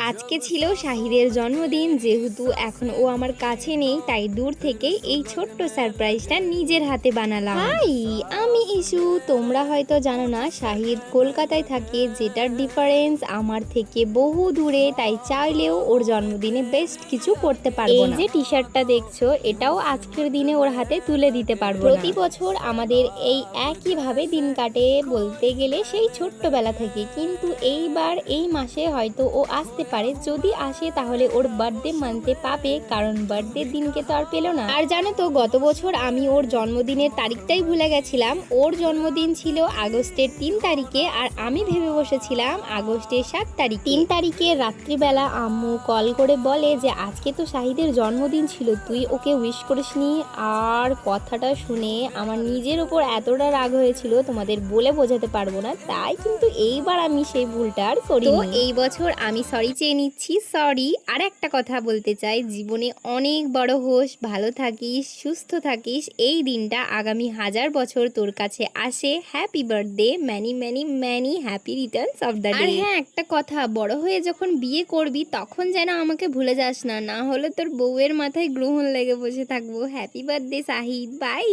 আজকে ছিল শাহিদের জন্মদিন। যেহেতু এখন ও আমার কাছে নেই, তাই দূর থেকে এই ছোট্ট সারপ্রাইজটা নিজের হাতে বানালাম। হাই, আমি ইসু। তোমরা হয়তো জানো না, শাহিদ কলকাতায় থাকে, যেটার ডিফারেন্স আমার থেকে বহু দূরে। তাই চাইলেও ওর জন্মদিনে বেস্ট কিছু করতে পারবো না। এই যে টি শার্টটা দেখছো, এটাও আজকের দিনে ওর হাতে তুলে দিতে পারবো না। প্রতি বছর আমাদের এই একইভাবে দিন কাটে, বলতে গেলে সেই ছোট্টবেলা থেকে। কিন্তু এইবার এই মাসে হয়তো ও আসতে পারে। যদি আসে তাহলে ওর বার্থডে মানতে পাবে, কারণ বার্থডে দিনকে তো আর পেলো না। আর জানো তো, গত বছর আমি ওর জন্মদিনের তারিখটাই ভুলে গেছিলাম। ওর জন্মদিন ছিল আগস্টের 3 তারিখে, আর আমি ভেবে বসেছিলাম আগস্টের 7 তারিখ। 3 তারিখে রাত্রিবেলা আম্মু কল করে বলে যে আজকে তো শাহিদের জন্মদিন ছিল, তুই ওকে উইশ করিসনি। আর কথাটা শুনে আমার নিজের ওপর এতটা রাগ হয়েছিল, তোমাদের বলে বোঝাতে পারবো না। তাই কিন্তু এইবার আমি সেই ভুলটা আর করি। তো এই বছর আমি সরি চেয়ে নিচ্ছি, সরি। আর একটা কথা বলতে চাই, জীবনে অনেক বড় হোস, ভালো থাকিস, সুস্থ থাকিস। এই দিনটা আগামী 1000 বছর তোর কাছে আসে। Happy birthday, many many many happy returns of the day. আর হ্যাঁ, একটা কথা, বড় হয়ে যখন বিয়ে করবি তখন যেন আমাকে ভুলে যাস না, না হলে তোর বউয়ের মাথায় গ্রহণ লেগে বসে থাকবো। Happy birthday Shahid, by.